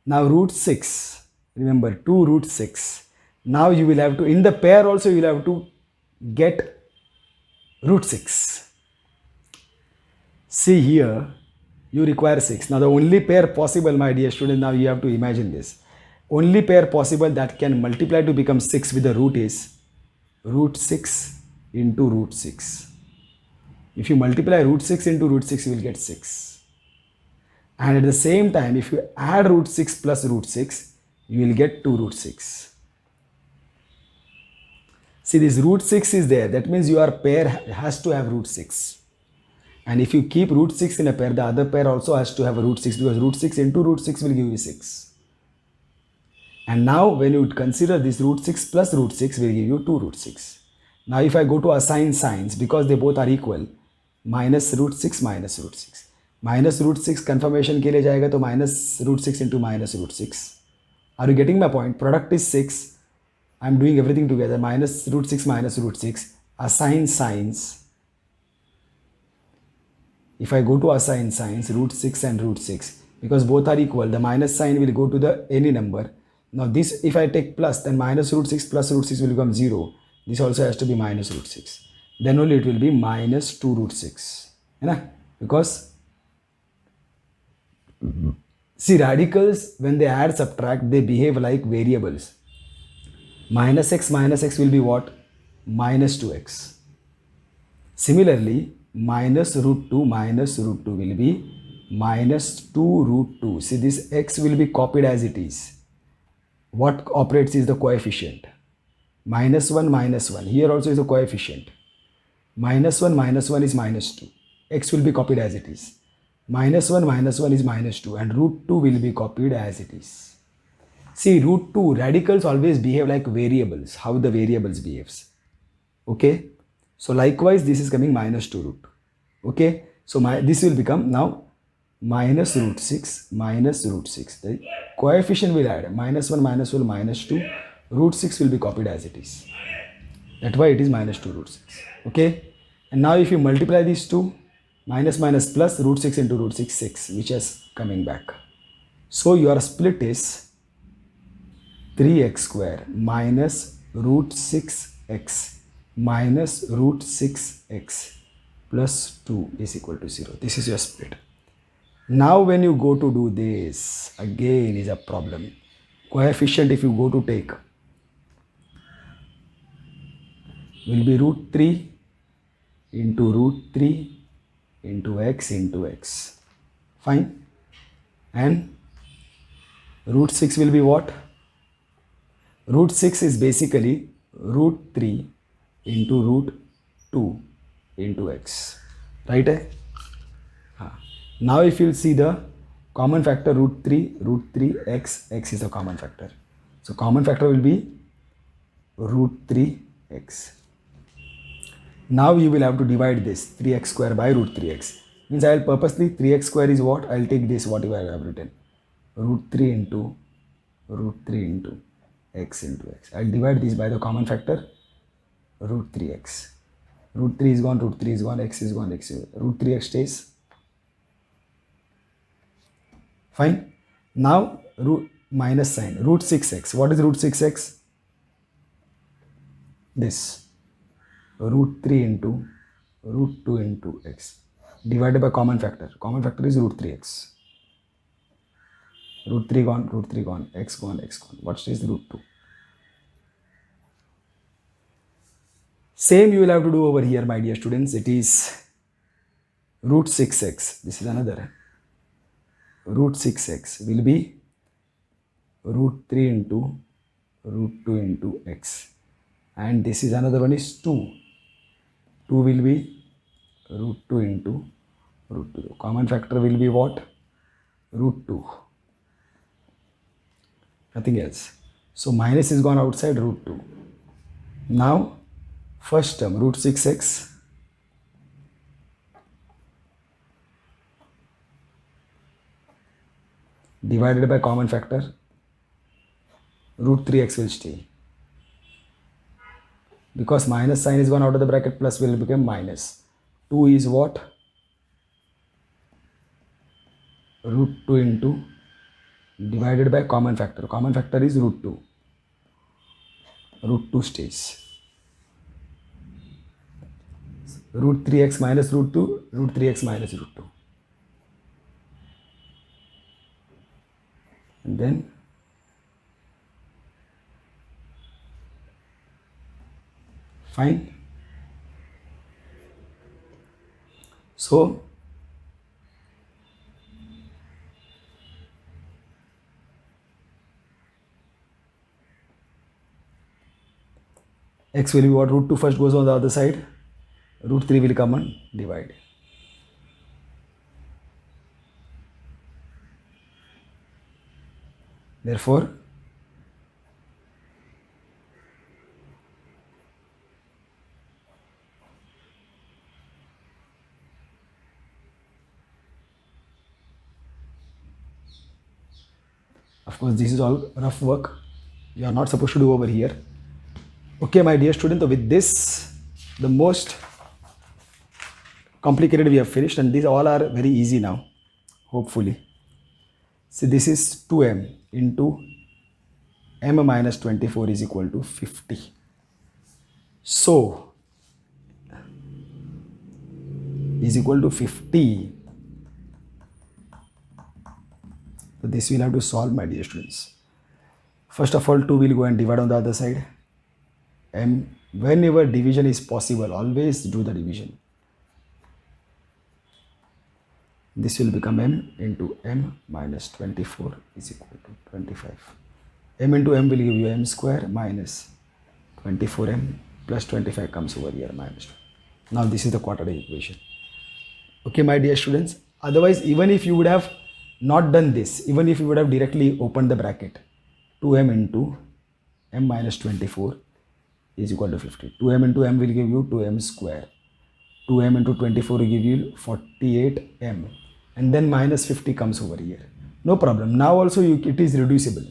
Now root 6, remember 2 root 6. Now you will have to, in the pair also you will have to get root 6. See here, you require 6. Now the only pair possible, my dear student, now you have to imagine this. Only pair possible that can multiply to become 6 with the root is root 6 into root 6. If you multiply root 6 into root 6, you will get 6. And at the same time, if you add root 6 plus root 6, you will get 2 root 6. See, this root 6 is there. That means your pair has to have root 6. And if you keep root 6 in a pair, the other pair also has to have a root 6, because root 6 into root 6 will give you 6. And now when you consider this root 6 plus root 6 will give you 2 root 6. Now if I go to assign signs, because they both are equal, minus root 6 minus root 6. Minus root 6 confirmation के लिए जाएगा तो minus root 6 into minus root 6. Are you getting my point? Product is 6. I'm doing everything together. Minus root 6 minus root 6. Assign signs. If I go to assign signs, root 6 and root 6, because both are equal, the minus sign will go to the any number. Now this, if I take plus, then minus root 6 plus root 6 will become 0. This also has to be minus root 6. Then only it will be minus 2 root 6. Because see, radicals, when they add subtract, they behave like variables. Minus x will be what? Minus 2x. Similarly, minus root 2 will be minus 2 root 2. See, this x will be copied as it is. What operates is the coefficient. Minus 1. Here also is a coefficient. Minus 1 is minus 2. X will be copied as it is. Minus 1 is minus 2, and root 2 will be copied as it is. See, root 2, radicals always behave like variables. How the variables behaves. Okay. So likewise, this is coming minus 2 root 2. Okay. So this will become now minus root 6 minus root 6. The coefficient will add. Minus 1 minus 2. Root 6 will be copied as it is. That's why it is minus 2 root 6. Okay. And now if you multiply these two, minus plus root 6 into root 6, 6, which is coming back. So your split is 3x square minus root 6x minus root 6x plus 2 is equal to 0. This is your split. Now when you go to do this, again is a problem. Coefficient, if you go to take, will be root 3 into root 3 into x. Fine. And root 6 will be what? Root 6 is basically root 3 into root 2 into x. Right? Now if you see the common factor root 3 x is the common factor. So common factor will be root 3x. Now you will have to divide this 3x square by root 3x. Means I will purposely 3x square is what? I will take this whatever I have written. Root 3 into x into x. I will divide this by the common factor root 3x. Root 3 is gone, x is gone, root 3x stays. Fine. Now root minus sign, root 6x. What is root 6x? This. Root 3 into root 2 into x divided by common factor. Common factor is root 3x. Root 3 gone, x gone. What stays? Root 2. Same you will have to do over here, my dear students. It is root 6x. This is another. Root 6x will be root 3 into root 2 into x. And this is another one is 2. 2 will be root 2 into root 2. Common factor will be what? Root 2. Nothing else. So minus is gone outside, root 2. Now first term root 6x divided by common factor root 3x will stay. Because minus sign is gone out of the bracket, plus will become minus. 2 is what? Root 2 into divided by common factor. Common factor is root 2. Root 2 stays. Root 3x minus root 2, root 3x minus root 2. And then fine. So x will be what? Root 2 first goes on the other side. Root 3 will come and divide. Therefore, of course, this is all rough work. You are not supposed to do over here. Okay, my dear student, so with this, the most complicated we have finished, and these all are very easy now, hopefully. See, this is 2m into m minus 24 is equal to 50. So, is equal to 50. So, this we'll have to solve, my dear students. First of all, 2 will go and divide on the other side. M, whenever division is possible, always do the division. This will become m into m minus 24 is equal to 25. M into m will give you m square minus 24m plus 25 comes over here minus 2. Now this is the quadratic equation. Okay, my dear students. Otherwise, even if you would have not done this, even if you would have directly opened the bracket, 2m into m minus 24 is equal to 50. 2m into m will give you 2m square. 2m into 24 will give you 48m. And then minus 50 comes over here. No problem. Now also it is reducible.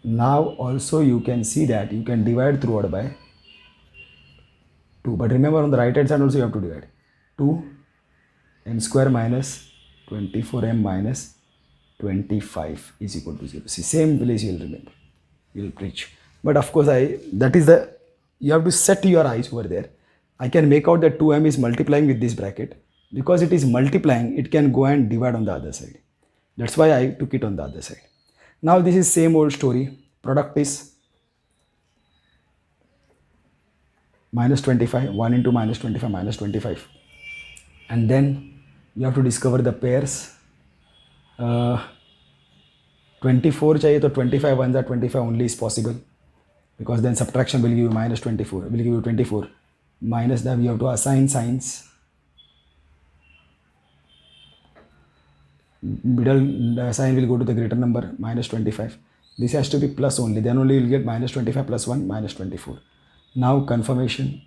Now also you can see that you can divide throughout by 2. But remember, on the right hand side also you have to divide. 2m square minus 24m minus 25 is equal to 0. See, same place you will remember. You will preach. But of course, you have to set your eyes over there. I can make out that 2m is multiplying with this bracket. Because it is multiplying, it can go and divide on the other side. That's why I took it on the other side. Now this is same old story. Product is minus 25. 1 into minus 25 minus 25. And then you have to discover the pairs. 24 चाहिए तो 25 1 25 only is possible, because then subtraction will give you minus 24, will give you 24. Minus that we have to assign signs. Middle sign will go to the greater number, minus 25. This has to be plus only, then only you will get minus 25 plus 1 minus 24. Now confirmation,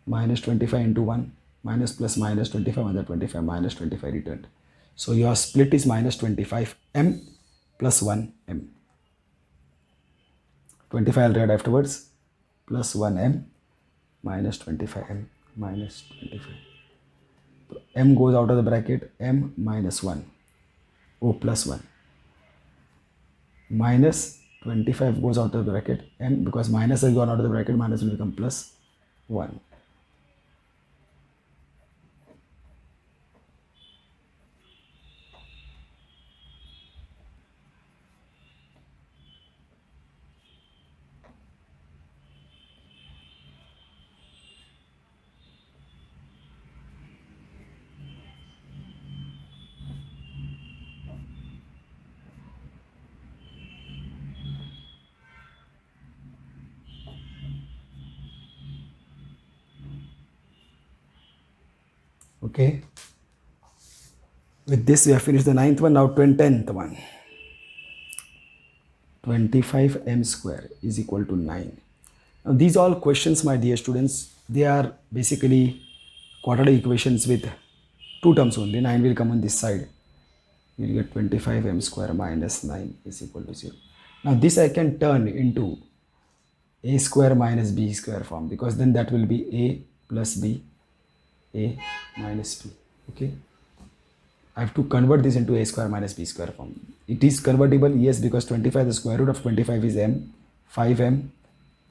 minus 25 into 1 minus plus minus 25 under 25 minus 25 returned. So your split is minus 25m plus 1m. 25 I'll write afterwards, plus 1m minus 25m minus 25. M goes out of the bracket, m minus 1, o plus 1. Minus 25 goes out of the bracket, m, because minus has gone out of the bracket, minus will become plus 1. Okay, with this we have finished the 9th one. Now 10th one. 25m square is equal to 9. Now these all questions, my dear students, they are basically quadratic equations with 2 terms only. 9 will come on this side. You will get 25m square minus 9 is equal to 0. Now this I can turn into a square minus b square form, because then that will be a plus b, a minus b. Okay, I have to convert this into a square minus b square form. It is convertible, yes, because 25, the square root of 25 is m, 5m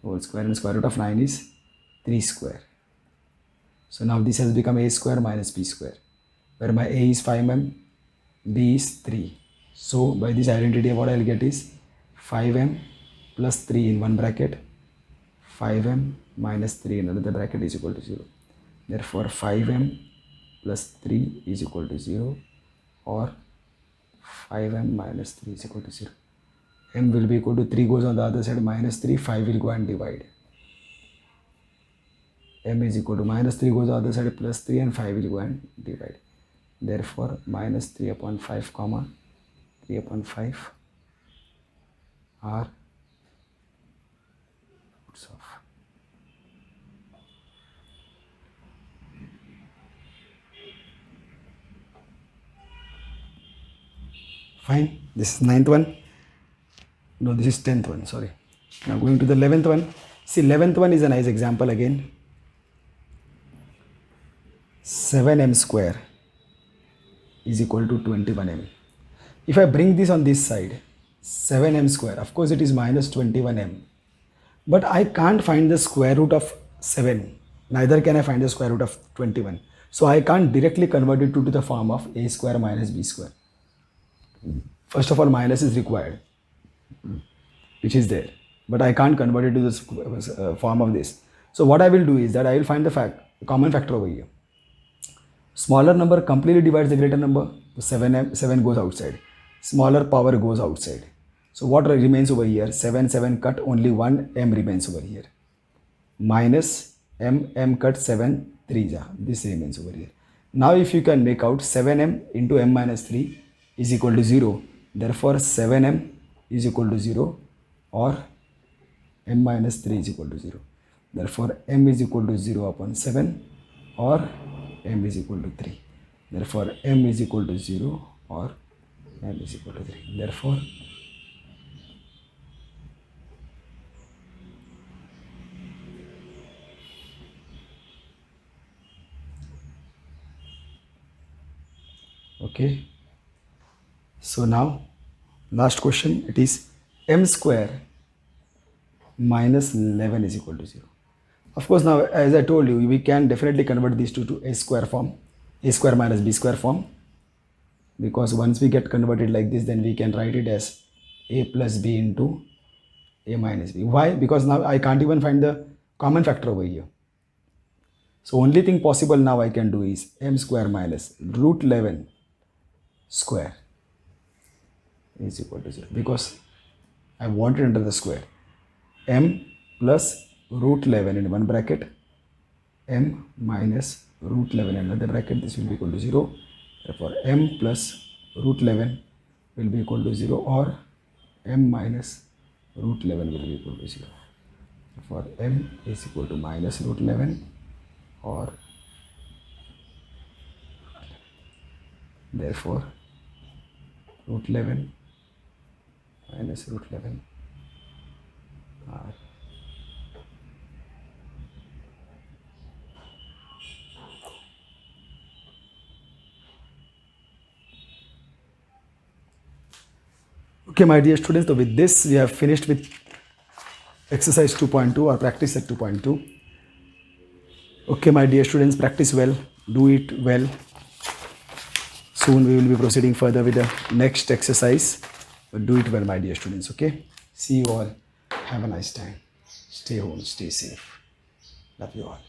whole square, and square root of 9 is 3 square. So now this has become a square minus b square, where my a is 5m, b is 3. So by this identity, what I will get is 5m plus 3 in one bracket, 5m minus 3 in another bracket is equal to 0. Therefore 5m plus 3 is equal to 0, or 5m minus 3 is equal to 0. M will be equal to 3 goes on the other side, minus 3, 5 will go and divide. M is equal to minus 3 goes on the other side, plus 3, and 5 will go and divide. Therefore minus 3 upon 5 comma 3 upon 5 are roots of. Fine. This is 9th one. No, this is 10th one. Sorry. Now going to the 11th one. See, 11th one is a nice example again. 7m square is equal to 21m. If I bring this on this side, 7m square, of course it is minus 21m. But I can't find the square root of 7. Neither can I find the square root of 21. So I can't directly convert it to the form of a square minus b square. First of all, minus is required, which is there. But I can't convert it to the form of this. So what I will do is that I will find the common factor over here. Smaller number completely divides the greater number. 7 goes outside. Smaller power goes outside. So what remains over here? 7 cut, only 1 m remains over here. Minus m cut 7 3 ja. This remains over here. Now if you can make out 7m into m minus 3 is equal to 0. Therefore 7m is equal to 0 or m minus 3 is equal to 0. Therefore m is equal to 0 upon 7 or m is equal to 3. Therefore m is equal to 0 or m is equal to 3. Therefore okay. So now last question, it is m square minus 11 is equal to 0. Of course, now as I told you, we can definitely convert these two to a square form, a square minus b square form, because once we get converted like this, then we can write it as a plus b into a minus b. Why? Because now I can't even find the common factor over here. So only thing possible now I can do is m square minus root 11 square is equal to 0, because I want it under the square. M plus root 11 in one bracket, m minus root 11 in another bracket, this will be equal to 0. Therefore m plus root 11 will be equal to 0 or m minus root 11 will be equal to 0. Therefore m is equal to minus root 11 or therefore root 11 minus root 11 are okay, my dear students, so with this we have finished with exercise 2.2 or practice at 2.2. Okay, my dear students, practice well, do it well. Soon we will be proceeding further with the next exercise. But do it well, my dear students, okay? See you all. Have a nice time. Stay home, stay safe. Love you all.